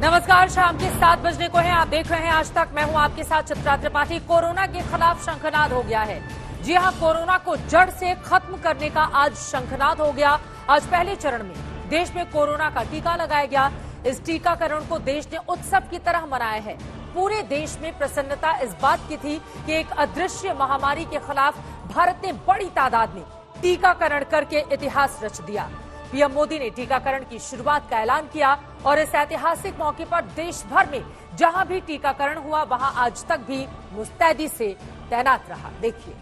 नमस्कार, शाम के 7 बजने को है। आप देख रहे हैं आज तक। मैं हूं आपके साथ चित्रा त्रिपाठी। कोरोना के खिलाफ शंखनाद हो गया है। जी हां, कोरोना को जड़ से खत्म करने का आज शंखनाद हो गया। आज पहले चरण में देश में कोरोना का टीका लगाया गया। इस टीकाकरण को देश ने उत्सव की तरह मनाया है। पूरे देश में प्रसन्नता इस बात की थी कि एक अदृश्य महामारी के खिलाफ भारत ने बड़ी तादाद में टीकाकरण करके इतिहास रच दिया। पीएम मोदी ने टीकाकरण की शुरुआत का ऐलान किया और इस ऐतिहासिक मौके पर देश भर में जहां भी टीकाकरण हुआ वहां आज तक भी मुस्तैदी से तैनात रहा। देखिए,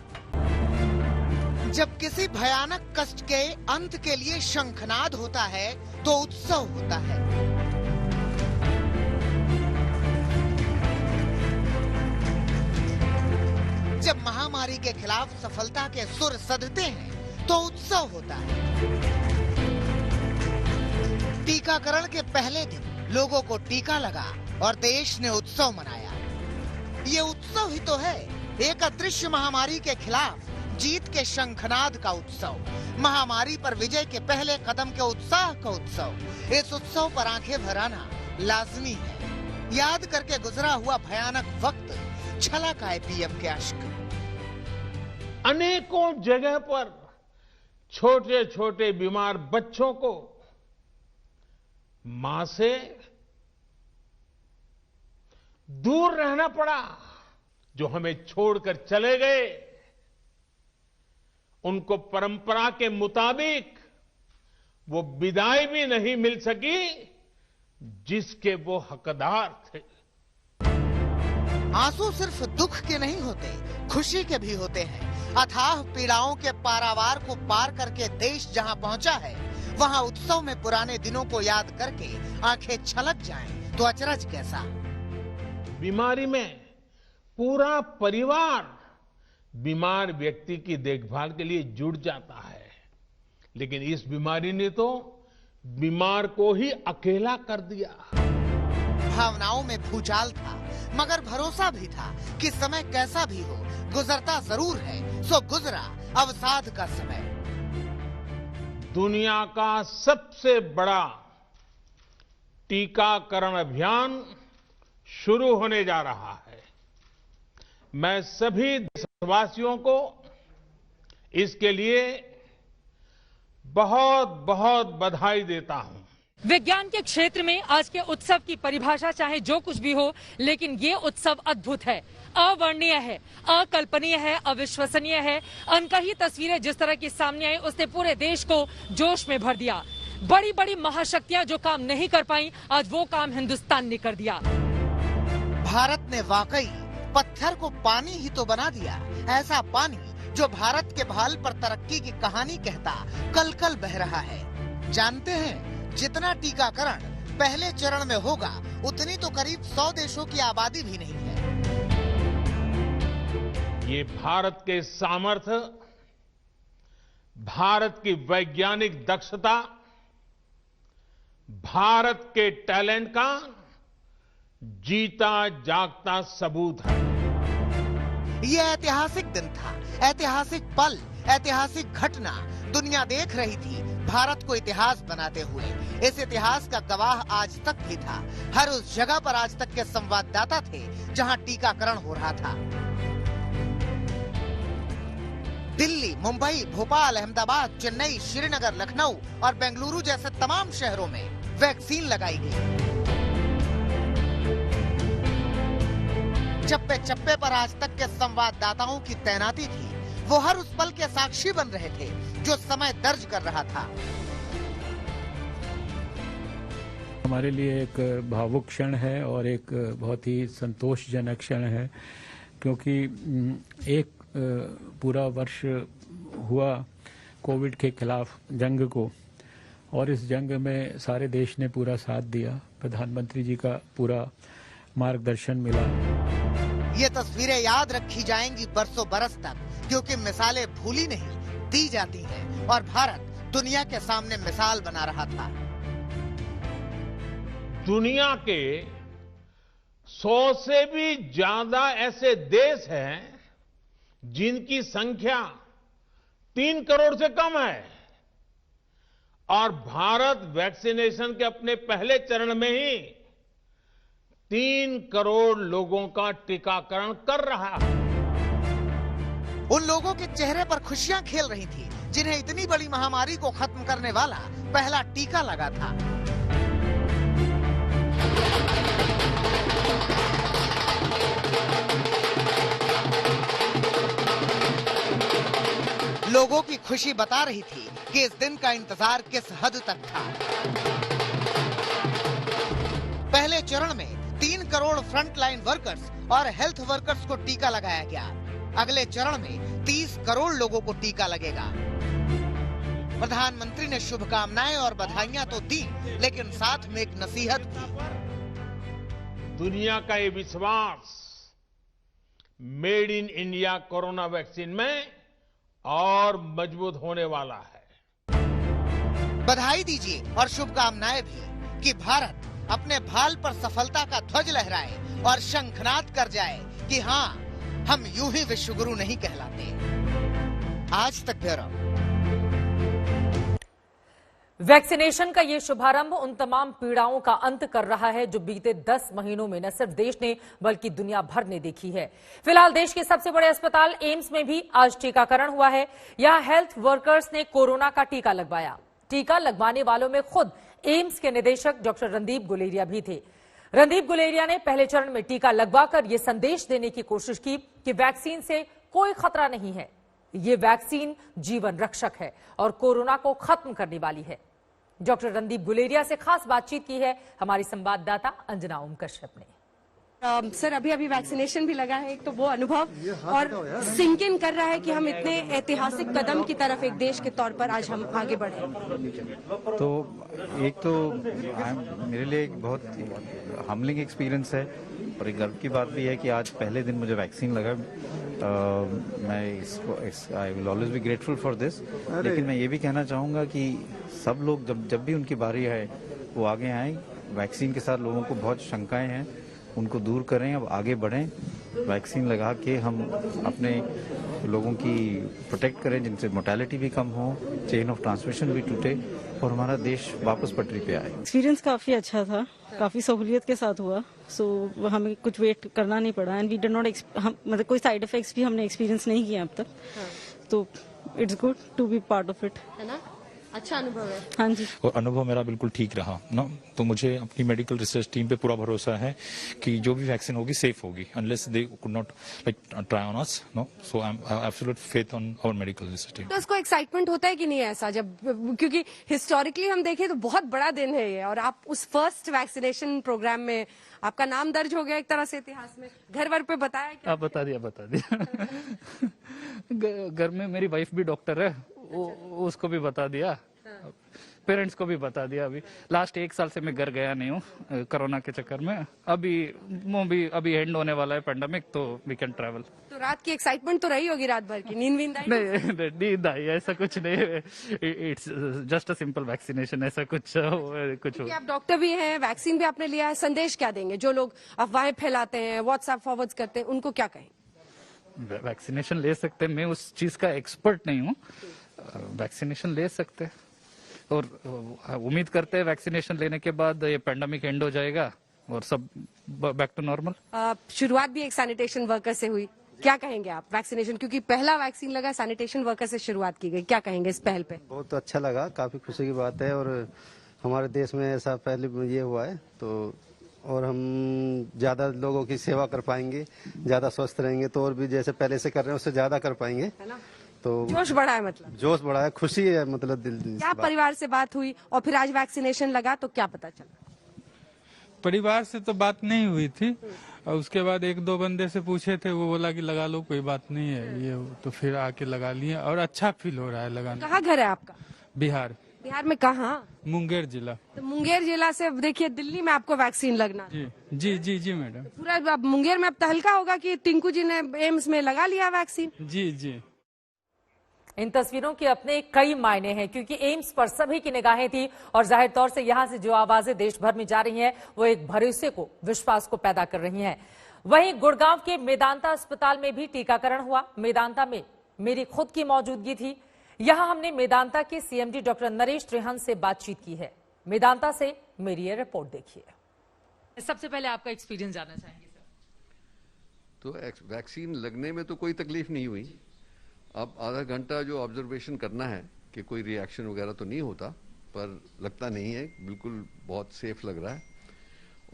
जब किसी भयानक कष्ट के अंत के लिए शंखनाद होता है तो उत्सव होता है। जब महामारी के खिलाफ सफलता के सुर सधते हैं तो उत्सव होता है। टीकाकरण के पहले दिन लोगों को टीका लगा और देश ने उत्सव मनाया। ये उत्सव ही तो है, एक अदृश्य महामारी के खिलाफ जीत के शंखनाद का उत्सव, महामारी पर विजय के पहले कदम के उत्साह का उत्सव। इस उत्सव पर आंखें भराना लाजमी है। याद करके गुजरा हुआ भयानक वक्त, छलक आए पीएम के अश्क। अनेकों जगह पर छोटे छोटे बीमार बच्चों को मां से दूर रहना पड़ा, जो हमें छोड़कर चले गए। उनको परंपरा के मुताबिक वो विदाई भी नहीं मिल सकी जिसके वो हकदार थे। आंसू सिर्फ दुख के नहीं होते, खुशी के भी होते हैं। अथाह पीड़ाओं के पारावार को पार करके देश जहां पहुंचा है, वहां उत्सव में पुराने दिनों को याद करके आंखें छलक जाएं तो अचरज कैसा। बीमारी में पूरा परिवार बीमार व्यक्ति की देखभाल के लिए जुट जाता है, लेकिन इस बीमारी ने तो बीमार को ही अकेला कर दिया। भावनाओं में भूचाल था, मगर भरोसा भी था कि समय कैसा भी हो गुजरता जरूर है। सो गुजरा अवसाद का समय। दुनिया का सबसे बड़ा टीकाकरण अभियान शुरू होने जा रहा है। मैं सभी देशवासियों को इसके लिए बहुत बहुत बधाई देता हूं। विज्ञान के क्षेत्र में आज के उत्सव की परिभाषा चाहे जो कुछ भी हो, लेकिन ये उत्सव अद्भुत है, अवर्णनीय है, अकल्पनीय है, अविश्वसनीय है। अनकही तस्वीरें जिस तरह की सामने आई, उसने पूरे देश को जोश में भर दिया। बड़ी बड़ी महाशक्तियां जो काम नहीं कर पाई, आज वो काम हिंदुस्तान ने कर दिया। भारत ने वाकई पत्थर को पानी ही तो बना दिया। ऐसा पानी जो भारत के भाल पर तरक्की की कहानी कहता कल कल बह रहा है। जानते हैं, जितना टीकाकरण पहले चरण में होगा, उतनी तो करीब 100 देशों की आबादी भी नहीं है। ये भारत के सामर्थ्य, भारत की वैज्ञानिक दक्षता, भारत के टैलेंट का जीता जागता सबूत है। ये ऐतिहासिक दिन था, ऐतिहासिक पल, ऐतिहासिक घटना दुनिया देख रही थी भारत को इतिहास बनाते हुए। इस इतिहास का गवाह आज तक भी था। हर उस जगह पर आज तक के संवाददाता थे जहां टीकाकरण हो रहा था। दिल्ली, मुंबई, भोपाल, अहमदाबाद, चेन्नई, श्रीनगर, लखनऊ और बेंगलुरु जैसे तमाम शहरों में वैक्सीन लगाई गई। चप्पे चप्पे पर आज तक के संवाददाताओं की तैनाती थी। वो हर उस पल के साक्षी बन रहे थे जो समय दर्ज कर रहा था। हमारे लिए एक भावुक क्षण है और एक बहुत ही संतोषजनक क्षण है, क्योंकि एक पूरा वर्ष हुआ कोविड के खिलाफ जंग को, और इस जंग में सारे देश ने पूरा साथ दिया। प्रधानमंत्री जी का पूरा मार्गदर्शन मिला। ये तस्वीरें याद रखी जाएंगी बरसों बरस तक, क्योंकि मिसालें भूली नहीं, दी जाती हैं और भारत दुनिया के सामने मिसाल बना रहा था। दुनिया के 100 से भी ज्यादा ऐसे देश हैं जिनकी संख्या 3 करोड़ से कम है, और भारत वैक्सीनेशन के अपने पहले चरण में ही 3 करोड़ लोगों का टीकाकरण कर रहा है। उन लोगों के चेहरे पर खुशियां खेल रही थी जिन्हें इतनी बड़ी महामारी को खत्म करने वाला पहला टीका लगा था। लोगों की खुशी बता रही थी कि इस दिन का इंतजार किस हद तक था। पहले चरण में 3 करोड़ फ्रंटलाइन वर्कर्स और हेल्थ वर्कर्स को टीका लगाया गया। अगले चरण में 30 करोड़ लोगों को टीका लगेगा। प्रधानमंत्री ने शुभकामनाएं और बधाइयां तो दी, लेकिन साथ में एक नसीहत भी। दुनिया का ये विश्वास made in India corona vaccine में और मजबूत होने वाला है। बधाई दीजिए और शुभकामनाएं भी कि भारत अपने भाल पर सफलता का ध्वज लहराए और शंखनाद कर जाए कि हाँ, हम यूं ही विश्वगुरु नहीं कहलाते। आज तक ब्यूरो। वैक्सीनेशन का ये शुभारंभ उन तमाम पीड़ाओं का अंत कर रहा है जो बीते 10 महीनों में न सिर्फ देश ने बल्कि दुनिया भर ने देखी है। फिलहाल देश के सबसे बड़े अस्पताल एम्स में भी आज टीकाकरण हुआ है। यहां हेल्थ वर्कर्स ने कोरोना का टीका लगवाया। टीका लगवाने वालों में खुद एम्स के निदेशक डॉक्टर रणदीप गुलेरिया भी थे। रणदीप गुलेरिया ने पहले चरण में टीका लगवाकर यह संदेश देने की कोशिश की कि वैक्सीन से कोई खतरा नहीं है, ये वैक्सीन जीवन रक्षक है और कोरोना को खत्म करने वाली है। डॉक्टर रणदीप गुलेरिया से खास बातचीत की है हमारी संवाददाता अंजना ओम कश्यप ने। सर, अभी वैक्सीनेशन भी लगा है, एक तो वो अनुभव और सिंक इन कर रहा है कि हम इतने ऐतिहासिक कदम की तरफ एक देश के तौर पर आज हम आगे बढ़े। तो एक तो मेरे लिए एक बहुत हम्बलिंग एक्सपीरियंस है और एक गर्व की बात भी है कि आज पहले दिन मुझे वैक्सीन लगा। मैं I will always be grateful for this. लेकिन मैं ये भी कहना चाहूँगा कि सब लोग जब भी उनकी बारी है वो आगे आए। वैक्सीन के साथ लोगों को बहुत शंकाएं हैं, उनको दूर करें, अब आगे बढ़ें। वैक्सीन लगा के हम अपने लोगों की प्रोटेक्ट करें, जिनसे मोर्टेलिटी भी कम हो, चेन ऑफ ट्रांसमिशन भी टूटे और हमारा देश वापस पटरी पे आए। एक्सपीरियंस काफी अच्छा था, काफी सहूलियत के साथ हुआ। सो हमें कुछ वेट करना नहीं पड़ा एंड वी डिड नॉट मतलब कोई साइड इफेक्ट्स भी हमने एक्सपीरियंस नहीं किया अब तक। तो it's good to be part of it, है ना? अच्छा अनुभव है। हाँ जी। और अनुभव मेरा बिल्कुल ठीक रहा ना, तो मुझे अपनी मेडिकल रिसर्च टीम पे पूरा भरोसा है कि जो भी वैक्सीन होगी सेफ होगी, unless they could not like try on us, no. So I have absolute faith on our medical research team. तो उसको एक्साइटमेंट होता है कि नहीं ऐसा, जब क्योंकि हिस्टोरिकली हम देखें तो बहुत बड़ा दिन है ये, और आप उस फर्स्ट वैक्सीनेशन प्रोग्राम में आपका नाम दर्ज हो गया एक तरह से इतिहास में। घर वर पे बताया क्या? बता दिया घर में मेरी वाइफ भी डॉक्टर है, उसको भी बता दिया, पेरेंट्स को भी बता दिया। अभी लास्ट 1 साल से मैं घर गया नहीं हूँ कोरोना के चक्कर में। अभी एंड होने वाला है पेंडेमिक, तो वी कैन ट्रैवल। तो रात की एक्साइटमेंट तो रही होगी, रात भर की नींद आई? नहीं, नींद आई ऐसा कुछ नहीं, it's just a simple vaccination, ऐसा कुछ आप डॉक्टर भी हैं, वैक्सीन भी आपने लिया है, संदेश क्या देंगे जो लोग अफवाहें फैलाते हैं, व्हाट्सएप फॉरवर्ड करते हैं, उनको क्या कहें? वैक्सीनेशन ले सकते हैं, मैं उस चीज का एक्सपर्ट नहीं हूँ, वैक्सीनेशन ले सकते हैं और उम्मीद करते हैं वैक्सीनेशन लेने के बाद ये पैंडेमिक एंड हो जाएगा और सब बैक टू नॉर्मल। शुरुआत भी एक सैनिटेशन वर्कर से हुई, क्या कहेंगे आप? वैक्सीनेशन, क्योंकि पहला वैक्सीन लगा, सैनिटेशन वर्कर से शुरुआत की गई, क्या कहेंगे इस पहल पे? बहुत अच्छा लगा, काफी खुशी की बात है और हमारे देश में ऐसा पहले ये हुआ है, तो और हम ज्यादा लोगों की सेवा कर पाएंगे, ज्यादा स्वस्थ रहेंगे, तो और भी जैसे पहले से कर रहे हैं उससे ज्यादा कर पाएंगे, है ना? तो जोश बढ़ा है, मतलब जोश बढ़ा है, खुशी है, मतलब दिल। क्या परिवार से बात हुई और फिर आज वैक्सीनेशन लगा तो क्या पता चला? परिवार से तो बात नहीं हुई थी और उसके बाद 1-2 बंदे से पूछे थे, वो बोला कि लगा लो, कोई बात नहीं है ये, तो फिर आके लगा लिए और अच्छा फील हो रहा है लगाने। कहाँ घर है आपका? बिहार। बिहार में कहाँ? मुंगेर जिला। तो मुंगेर जिला से देखिए दिल्ली में आपको वैक्सीन लगना। जी मैडम। पूरा मुंगेर में अब तो हल्का होगा कि टिंकू जी ने एम्स में लगा लिया वैक्सीन। जी। इन तस्वीरों के अपने कई मायने हैं क्योंकि एम्स पर सभी की निगाहें थी और जाहिर तौर से यहां से जो आवाजें देश भर में जा रही हैं वो एक भरोसे को, विश्वास को पैदा कर रही हैं। वहीं गुड़गांव के मेदांता अस्पताल में भी टीकाकरण हुआ। मेदांता में मेरी खुद की मौजूदगी थी। यहां हमने मेदांता के सीएमडी डॉक्टर नरेश त्रिहन से बातचीत की है। मेदांता से मेरी ये रिपोर्ट देखिए। सबसे पहले आपका एक्सपीरियंस जानना चाहेंगे सर। तो वैक्सीन लगने में तो कोई तकलीफ नहीं हुई। अब आधा घंटा जो ऑब्जर्वेशन करना है कि कोई रिएक्शन वगैरह तो नहीं होता, पर लगता नहीं है, बिल्कुल बहुत सेफ लग रहा है।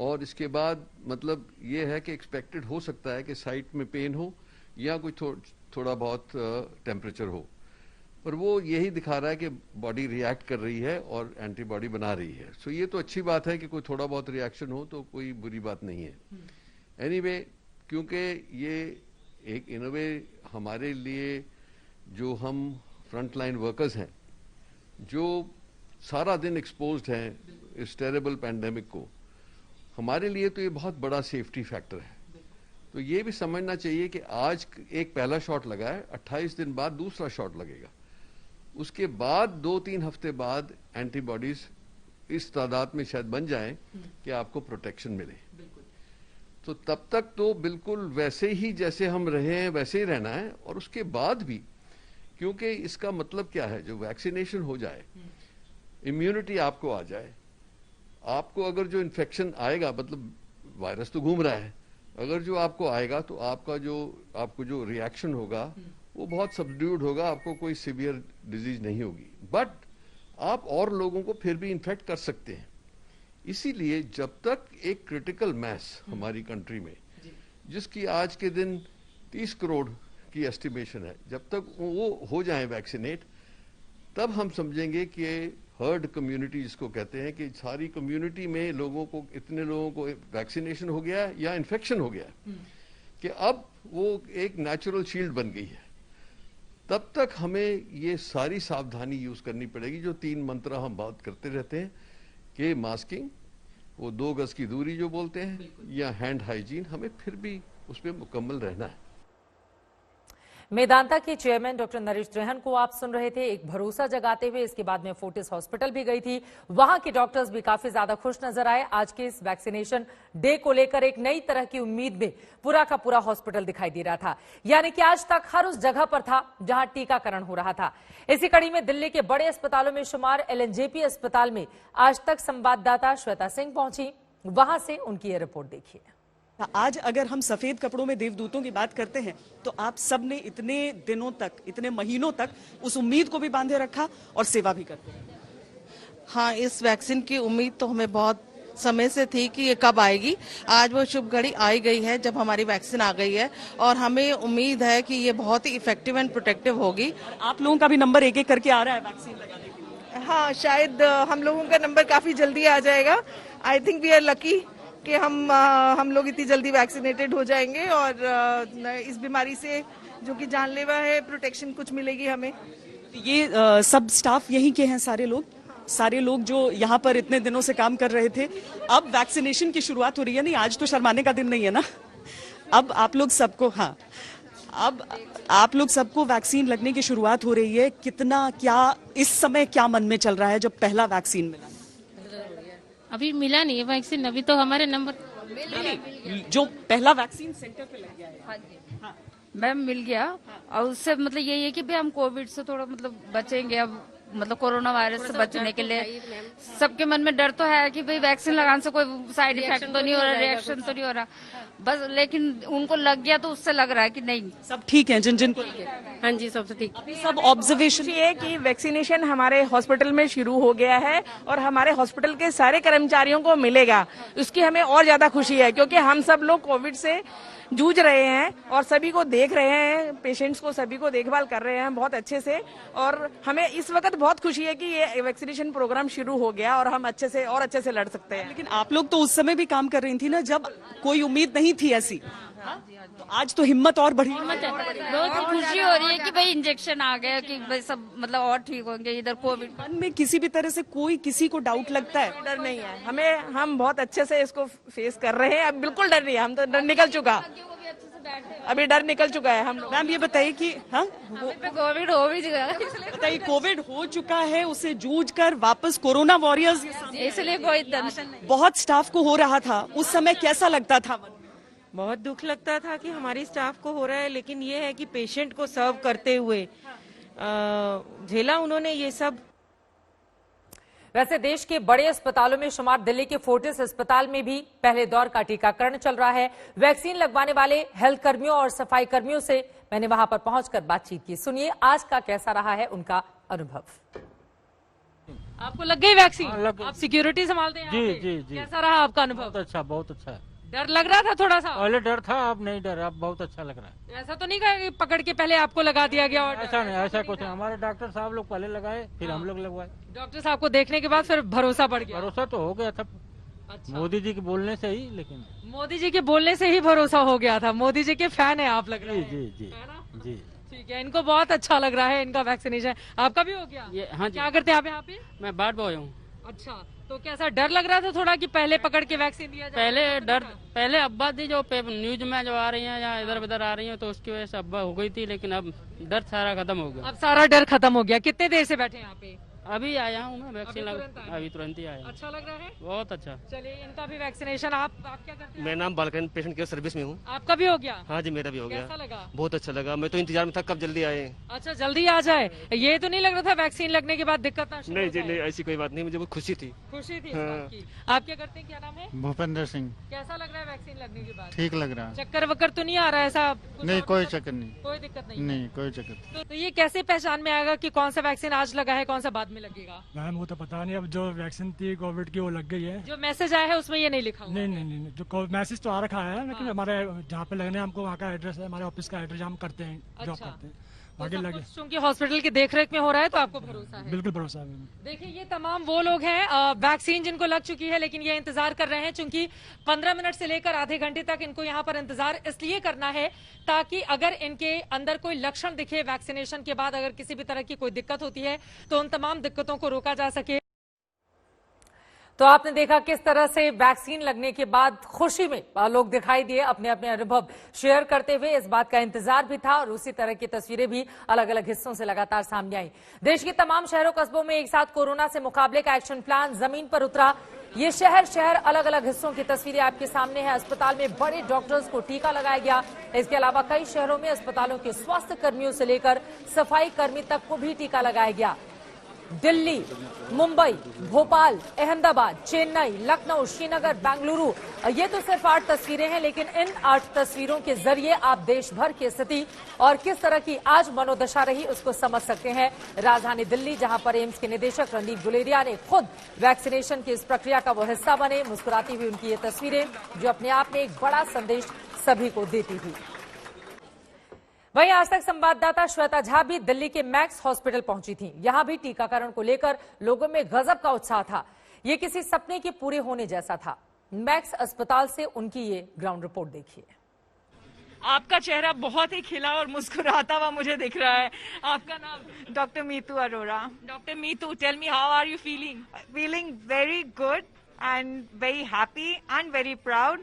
और इसके बाद मतलब ये है कि एक्सपेक्टेड हो सकता है कि साइट में पेन हो या कोई थोड़ा बहुत टेम्परेचर हो, पर वो यही दिखा रहा है कि बॉडी रिएक्ट कर रही है और एंटीबॉडी बना रही है। सो ये तो अच्छी बात है कि कोई थोड़ा बहुत रिएक्शन हो तो कोई बुरी बात नहीं है। एनीवे, क्योंकि ये एक इन अ वे हमारे लिए जो हम फ्रंट लाइन वर्कर्स हैं, जो सारा दिन एक्सपोज्ड हैं इस टेरेबल पैंडेमिक को, हमारे लिए तो ये बहुत बड़ा सेफ्टी फैक्टर है। तो ये भी समझना चाहिए कि आज एक पहला शॉट लगा है, 28 दिन बाद दूसरा शॉट लगेगा, उसके बाद 2-3 हफ्ते बाद एंटीबॉडीज इस तादाद में शायद बन जाएं कि आपको प्रोटेक्शन मिले। तो तब तक तो बिल्कुल वैसे ही जैसे हम रहे हैं वैसे ही रहना है। और उसके बाद भी, क्योंकि इसका मतलब क्या है, जो वैक्सीनेशन हो जाए, इम्यूनिटी आपको आ जाए, आपको अगर जो इन्फेक्शन आएगा, मतलब वायरस तो घूम रहा है, अगर जो आपको आएगा तो आपको जो रिएक्शन होगा वो बहुत सबड्यूड होगा, आपको कोई सीवियर डिजीज नहीं होगी, बट आप और लोगों को फिर भी इन्फेक्ट कर सकते हैं। इसीलिए जब तक एक क्रिटिकल मैस हमारी कंट्री में, जिसकी आज के दिन 30 करोड़ की एस्टिमेशन है, जब तक वो हो जाए वैक्सीनेट, तब हम समझेंगे कि हर्ड कम्युनिटी जिसको कहते हैं, कि सारी कम्युनिटी में इतने लोगों को वैक्सीनेशन हो गया है या इन्फेक्शन हो गया है कि अब वो एक नेचुरल शील्ड बन गई है। तब तक हमें ये सारी सावधानी यूज करनी पड़ेगी, जो 3 मंत्र हम बात करते रहते हैं, कि मास्किंग, वो 2 गज की दूरी जो बोलते हैं, या हैंड हाइजीन, हमें फिर भी उस पर मुकम्मल रहना है। मेदांता के चेयरमैन डॉक्टर नरेश त्रेहन को आप सुन रहे थे, एक भरोसा जगाते हुए। इसके बाद में फोर्टिस हॉस्पिटल भी गई थी, वहां के डॉक्टर्स भी काफी ज्यादा खुश नजर आए। आज के इस वैक्सीनेशन डे को लेकर एक नई तरह की उम्मीद में पूरा का पूरा हॉस्पिटल दिखाई दे रहा था, यानी कि आज तक हर उस जगह पर था जहां टीकाकरण हो रहा था। इसी कड़ी में दिल्ली के बड़े अस्पतालों में शुमार एलएनजेपी अस्पताल में आज तक संवाददाता श्वेता सिंह पहुंची, वहां से उनकी ये रिपोर्ट देखिए। आज अगर हम सफेद कपड़ों में देवदूतों की बात करते हैं, तो आप सब ने इतने दिनों तक, इतने महीनों तक उस उम्मीद को भी बांधे रखा और सेवा भी करते हैं। हाँ, इस वैक्सीन की उम्मीद तो हमें बहुत समय से थी कि ये कब आएगी। आज वो शुभ घड़ी आई गई है जब हमारी वैक्सीन आ गई है, और हमें उम्मीद है कि ये बहुत ही इफेक्टिव एंड प्रोटेक्टिव होगी। आप लोगों का भी नंबर एक एक करके आ रहा है वैक्सीन लगाने के लिए। हाँ, शायद हम लोगों का नंबर काफी जल्दी आ जाएगा। I think we are lucky कि हम लोग इतनी जल्दी वैक्सीनेटेड हो जाएंगे, और इस बीमारी से जो कि जानलेवा है, प्रोटेक्शन कुछ मिलेगी हमें। ये सब स्टाफ यहीं के हैं, सारे लोग जो यहाँ पर इतने दिनों से काम कर रहे थे। अब वैक्सीनेशन की शुरुआत हो रही है। नहीं, आज तो शर्माने का दिन नहीं है ना। अब आप लोग सबको, हाँ, अब आप लोग सबको वैक्सीन लगने की शुरुआत हो रही है। कितना, क्या इस समय क्या मन में चल रहा है जब पहला वैक्सीन मिला? अभी मिला नहीं है वैक्सीन, अभी तो हमारे नंबर जो पहला वैक्सीन सेंटर पे लग गया है। हाँ, मैम मिल गया। और उससे मतलब यही है कि भाई हम कोविड से थोड़ा मतलब बचेंगे, अब मतलब कोरोना वायरस से बचने के लिए। सबके मन में डर तो है कि भाई वैक्सीन लगाने से कोई साइड इफेक्ट तो नहीं हो रहा, रिएक्शन तो नहीं हो रहा बस, लेकिन उनको लग गया तो उससे लग रहा है कि नहीं सब ठीक है। जिन को हाँ जी, सबसे ठीक। सब ऑब्जर्वेशन ये कि वैक्सीनेशन हमारे हॉस्पिटल में शुरू हो गया है और हमारे हॉस्पिटल के सारे कर्मचारियों को मिलेगा, उसकी हमें और ज्यादा खुशी है, क्योंकि हम सब लोग कोविड से जूझ रहे हैं और सभी को देख रहे हैं, पेशेंट्स को सभी को देखभाल कर रहे हैं बहुत अच्छे से। और हमें इस वक्त बहुत खुशी है कि ये वैक्सीनेशन प्रोग्राम शुरू हो गया और हम अच्छे से लड़ सकते हैं। लेकिन आप लोग तो उस समय भी काम कर रही थी ना, जब कोई उम्मीद नहीं थी ऐसी। तो आज तो हिम्मत और बढ़ी। बहुत खुशी हो रही है कि भाई इंजेक्शन आ गया, कि भाई सब मतलब और ठीक होंगे। इधर कोविड मन में किसी भी तरह से कोई किसी को डाउट लगता है? डर नहीं है हम बहुत अच्छे से इसको फेस कर रहे हैं। अब बिल्कुल डर नहीं है, हम तो डर निकल चुका, अभी डर निकल चुका है हम लोग। मैम ये बताइए कि हाँ, कोविड हो भी गया, बताइए कोविड हो चुका है, उसे जूझ कर वापस कोरोना वॉरियर्स, इसलिए कोई टेंशन नहीं। बहुत स्टाफ को हो रहा था, उस समय कैसा लगता था? बहुत दुख लगता था कि हमारी स्टाफ को हो रहा है, लेकिन ये है कि पेशेंट को सर्व करते हुए झेला उन्होंने ये सब। वैसे देश के बड़े अस्पतालों में शुमार दिल्ली के फोर्टिस अस्पताल में भी पहले दौर का टीकाकरण चल रहा है। वैक्सीन लगवाने वाले हेल्थ कर्मियों और सफाई कर्मियों से मैंने वहां पर पहुंचकर बातचीत की। सुनिए आज का कैसा रहा है उनका अनुभव। आपको लग गई वैक्सीन? आप सिक्योरिटी संभालते हैं? जी जी जी। कैसा रहा आपका अनुभव? बहुत अच्छा। डर लग रहा था थोड़ा सा? पहले डर था, अब नहीं डर, अब बहुत अच्छा लग रहा है। ऐसा तो नहीं कहा कि पकड़ के पहले आपको लगा दिया गया? और ऐसा नहीं, ऐसा कुछ नहीं। हमारे डॉक्टर साहब लोग पहले लगाए, फिर हम लोग लगवाए। डॉक्टर साहब को देखने के बाद फिर भरोसा बढ़ गया? भरोसा तो हो गया था। अच्छा। मोदी जी के बोलने से ही, लेकिन मोदी जी के बोलने से ही भरोसा हो गया था। मोदी जी के फैन है आप, लग रहे हैं। जी जी जी। ठीक है, इनको बहुत अच्छा लग रहा है इनका वैक्सीनेशन। आपका भी हो गया? हाँ जी। क्या करते हैं आप यहाँ पे? मैं वार्ड बॉय हूँ। अच्छा, तो कैसा डर लग रहा था थोड़ा कि पहले पकड़ के वैक्सीन दिया जाए? पहले अब्बा थी जो न्यूज में जो आ रही हैं या इधर उधर आ रही हैं, तो उसकी वजह से अब्बा हो गई थी, लेकिन अब डर सारा खत्म हो गया। अब सारा डर खत्म हो गया। कितने देर से बैठे हैं यहाँ पे? अभी आया हूँ मैं, वैक्सीन अभी तुरंत ही आया। अच्छा लग रहा है? बहुत अच्छा। चलिए, इनका भी वैक्सीनेशन। आप क्या करते हैं? मेरा नाम बालकरन, पेशेंट केयर सर्विस में हूँ। आपका भी हो गया? हाँ जी, मेरा भी हो गया। कैसा लगा? बहुत अच्छा लगा। मैं तो इंतजार में था कब जल्दी आए। अच्छा, जल्दी आ जाए। ये तो नहीं लग रहा था वैक्सीन लगने के बाद दिक्कत ना शुरू नहीं हो जी, जाए? नहीं, ऐसी कोई बात नहीं, मुझे बहुत खुशी थी। खुशी थी हाँ। इस बात की। आप क्या करते हैं? क्या नाम है? भूपेंद्र सिंह। कैसा लग रहा है वैक्सीन लगने के बाद? ठीक लग रहा है। चक्कर वक्कर तो नहीं आ रहा है ऐसा? नहीं, कोई चक्कर नहीं। कोई दिक्कत नहीं? नहीं, कोई चक्कर। तो ये कैसे पहचान में आएगा कि कौन सा वैक्सीन आज लगा है, कौन सा बाद में लगेगा? मैम वो तो पता नहीं, अब जो वैक्सीन थी कोविड की वो लग गई है। जो मैसेज आया है उसमें ये नहीं लिखा हुआ? नहीं, जो मैसेज तो आ रखा है, लेकिन हमारे जहाँ पे लगने हमको वहाँ का एड्रेस है, हमारे ऑफिस का एड्रेस, हम करते हैं, जॉब करते हैं। आगे लगे क्योंकि हॉस्पिटल की देखरेख में हो रहा है तो आपको भरोसा है? बिल्कुल भरोसा है। देखिए, ये तमाम वो लोग हैं वैक्सीन जिनको लग चुकी है, लेकिन ये इंतजार कर रहे हैं, क्योंकि 15 मिनट से लेकर आधे घंटे तक इनको यहाँ पर इंतजार इसलिए करना है ताकि अगर इनके अंदर कोई लक्षण दिखे वैक्सीनेशन के बाद, अगर किसी भी तरह की कोई दिक्कत होती है तो उन तमाम दिक्कतों को रोका जा सके। तो आपने देखा किस तरह से वैक्सीन लगने के बाद खुशी में लोग दिखाई दिए, अपने अपने अनुभव शेयर करते हुए। इस बात का इंतजार भी था और उसी तरह की तस्वीरें भी अलग अलग हिस्सों से लगातार सामने आई। देश के तमाम शहरों कस्बों में एक साथ कोरोना से मुकाबले का एक्शन प्लान जमीन पर उतरा। ये शहर अलग अलग हिस्सों की तस्वीरें आपके सामने है। अस्पताल में बड़े डॉक्टर्स को टीका लगाया गया। इसके अलावा कई शहरों में अस्पतालों के स्वास्थ्य कर्मियों से लेकर सफाई कर्मी तक को भी टीका लगाया गया। दिल्ली, मुंबई, भोपाल, अहमदाबाद, चेन्नई, लखनऊ, श्रीनगर, बेंगलुरु, ये तो सिर्फ 8 तस्वीरें हैं, लेकिन इन 8 तस्वीरों के जरिए आप देश भर की स्थिति और किस तरह की आज मनोदशा रही उसको समझ सकते हैं। राजधानी दिल्ली, जहां पर एम्स के निदेशक रणदीप गुलेरिया ने खुद वैक्सीनेशन की इस प्रक्रिया का वो हिस्सा बने। मुस्कुराती हुई उनकी ये तस्वीरें जो अपने आप में एक बड़ा संदेश सभी को देती हुई। वहीं आज तक संवाददाता श्वेता झा भी दिल्ली के मैक्स हॉस्पिटल पहुंची थी। यहां भी टीकाकरण को लेकर लोगों में गजब का उत्साह था। ये किसी सपने के पूरे होने जैसा था। मैक्स अस्पताल से उनकी ये ग्राउंड रिपोर्ट देखिए। आपका चेहरा बहुत ही खिला और मुस्कुराता हुआ मुझे दिख रहा है। आपका नाम? Doctor Meetu Arora. Doctor Meetu, tell me how are you feeling? Feeling very good and very happy and very proud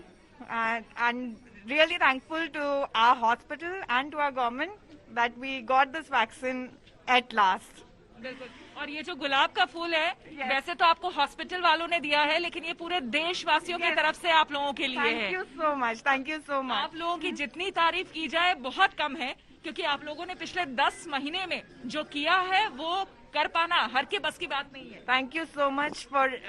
and really thankful to our hospital and to our government that we got this vaccine at last. बिल्कुल। और ये जो गुलाब का फूल है, वैसे तो आपको hospital वालों ने दिया है, लेकिन ये पूरे देशवासियों की तरफ से आप लोगों के लिए है। Thank you so much, thank you so much. आप लोगों की जितनी तारीफ की जाए बहुत कम है, क्योंकि आप लोगों ने पिछले 10 महीने में जो किया है वो कर पाना हर के बस की बात नहीं है। Thank you so much for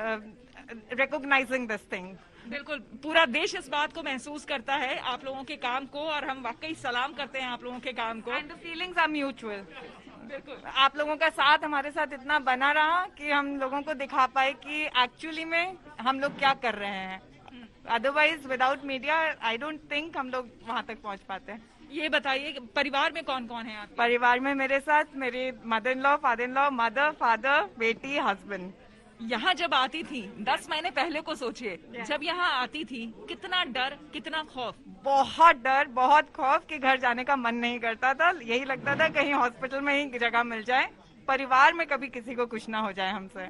recognising this thing. बिल्कुल, पूरा देश इस बात को महसूस करता है आप लोगों के काम को, और हम वाकई सलाम करते हैं आप लोगों के काम को। And the feelings are mutual. आप लोगों का साथ हमारे साथ इतना बना रहा कि हम लोगों को दिखा पाए कि एक्चुअली में हम लोग क्या कर रहे हैं। Otherwise without media I don't think हम लोग वहाँ तक पहुँच पाते हैं। ये बताइए परिवार में कौन कौन है आपके? परिवार में मेरे साथ मेरी mother in law, father in law, mother, father, बेटी, हस्बैंड। यहाँ जब आती थी 10 महीने पहले को सोचिए, जब यहाँ आती थी कितना डर, कितना खौफ? बहुत डर, बहुत खौफ कि घर जाने का मन नहीं करता था। यही लगता था कहीं हॉस्पिटल में ही जगह मिल जाए, परिवार में कभी किसी को कुछ ना हो जाए हमसे।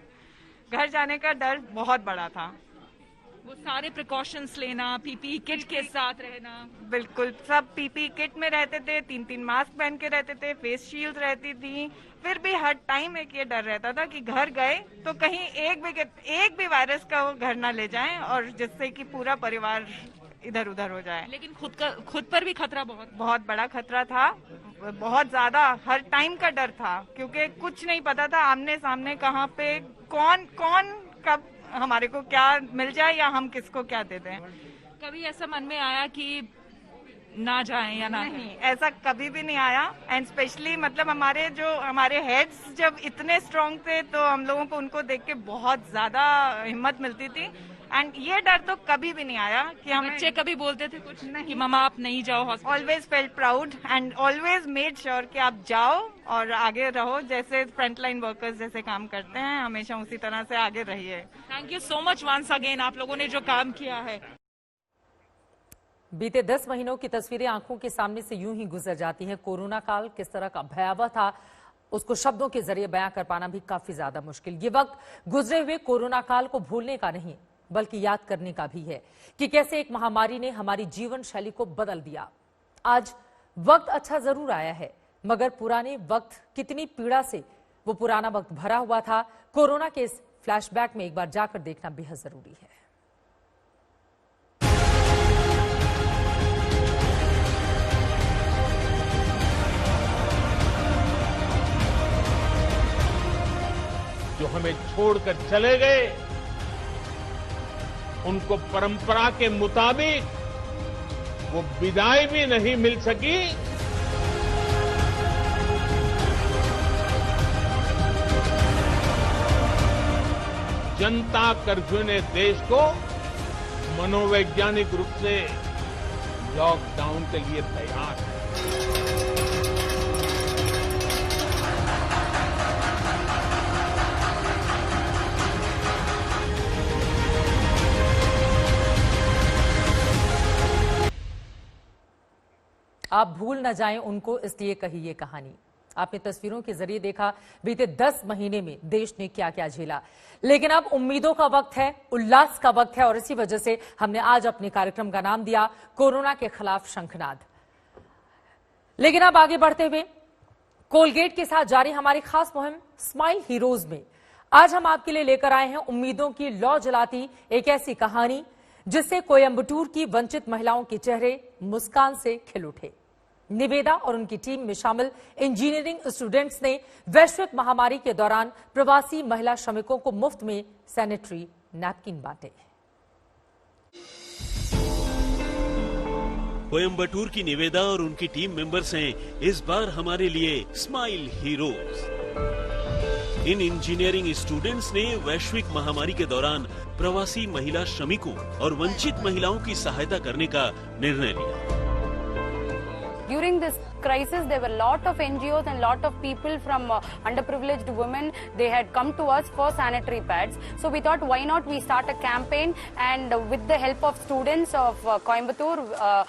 घर जाने का डर बहुत बड़ा था। वो सारे प्रिकॉशंस लेना, पीपी किट के साथ रहना। बिल्कुल, सब पीपी किट में रहते थे, 3-3 मास्क पहन के रहते थे, फेस शील्ड रहती थी। फिर भी हर टाइम एक ये डर रहता था कि घर गए तो कहीं एक भी वायरस का वो घर ना ले जाएं और जिससे कि पूरा परिवार इधर उधर हो जाए। लेकिन खुद पर भी खतरा बहुत बड़ा खतरा था। बहुत ज्यादा हर टाइम का डर था, क्योंकि कुछ नहीं पता था आमने सामने कहाँ पे कौन कब हमारे को क्या मिल जाए या हम किसको क्या दे दें। कभी ऐसा मन में आया कि ना जाएं या ना? नहीं, ऐसा कभी भी नहीं आया। एंड स्पेशली मतलब हमारे हेड्स जब इतने स्ट्रांग थे तो हम लोगों को उनको देख के बहुत ज्यादा हिम्मत मिलती थी। एंड ये डर तो कभी भी नहीं आया कि हम बच्चे कभी बोलते थे कुछ नहीं कि मामा आप नहीं जाओ hospital? Always felt proud and always made sure कि आप जाओ और आगे रहो, जैसे फ्रंट लाइन वर्कर्स जैसे काम करते हैं हमेशा उसी तरह से आगे रहिए। Thank you so much once again, आप लोगों ने जो काम किया है। बीते 10 महीनों की तस्वीरें आंखों के सामने से यूं ही गुजर जाती हैं। कोरोना काल किस तरह का भयावह था उसको शब्दों के जरिए बयां कर पाना भी काफी ज्यादा मुश्किल। ये वक्त गुजरे हुए कोरोना काल को भूलने का नहीं बल्कि याद करने का भी है कि कैसे एक महामारी ने हमारी जीवन शैली को बदल दिया। आज वक्त अच्छा जरूर आया है, मगर पुराने वक्त कितनी पीड़ा से वो पुराना वक्त भरा हुआ था, कोरोना के इस फ्लैशबैक में एक बार जाकर देखना बेहद जरूरी है। जो हमें छोड़कर चले गए उनको परंपरा के मुताबिक वो विदाई भी नहीं मिल सकी। जनता कर्फ्यू ने देश को मनोवैज्ञानिक रूप से लॉकडाउन के लिए तैयार है। आप भूल न जाएं उनको, इसलिए कही ये कहानी। आपने तस्वीरों के जरिए देखा बीते 10 महीने में देश ने क्या क्या झेला, लेकिन अब उम्मीदों का वक्त है, उल्लास का वक्त है और इसी वजह से हमने आज अपने कार्यक्रम का नाम दिया कोरोना के खिलाफ शंखनाद। लेकिन अब आगे बढ़ते हुए कोलगेट के साथ जारी हमारी खास मुहिम स्माइल हीरोज में आज हम आपके लिए लेकर आए हैं उम्मीदों की लौ जलाती एक ऐसी कहानी जिससे कोयंबटूर की वंचित महिलाओं के चेहरे मुस्कान से खिल उठे। निवेदा और उनकी टीम में शामिल इंजीनियरिंग स्टूडेंट्स ने वैश्विक महामारी के दौरान प्रवासी महिला श्रमिकों को मुफ्त में सैनिटरी नैपकिन बांटे। कोयंबटूर की निवेदा और उनकी टीम मेंबर्स हैं इस बार हमारे लिए स्माइल हीरोज। इन इंजीनियरिंग स्टूडेंट्स ने वैश्विक महामारी के दौरान प्रवासी महिला श्रमिकों और वंचित महिलाओं की सहायता करने का निर्णय लिया। During this crisis, there were a lot of NGOs and lot of people from underprivileged women. They had come to us for sanitary pads. So we thought, why not we start a campaign? And with the help of students of Coimbatore,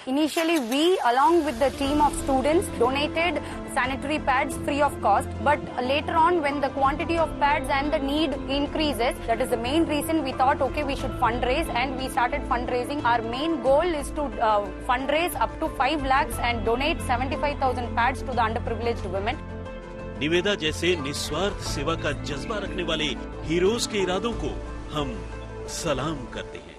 initially we, along with the team of students, donated sanitary pads free of cost. But later on, when the quantity of pads and the need increases, that is the main reason we thought, okay, we should fundraise, and we started fundraising. Our main goal is to fundraise up to 5 lakhs and donate 75,000 pads to the underprivileged women. Niveda जैसे निस्वार्थ सेवा का जज्बा रखने वाले heroes के इरादों को हम सलाम करते हैं।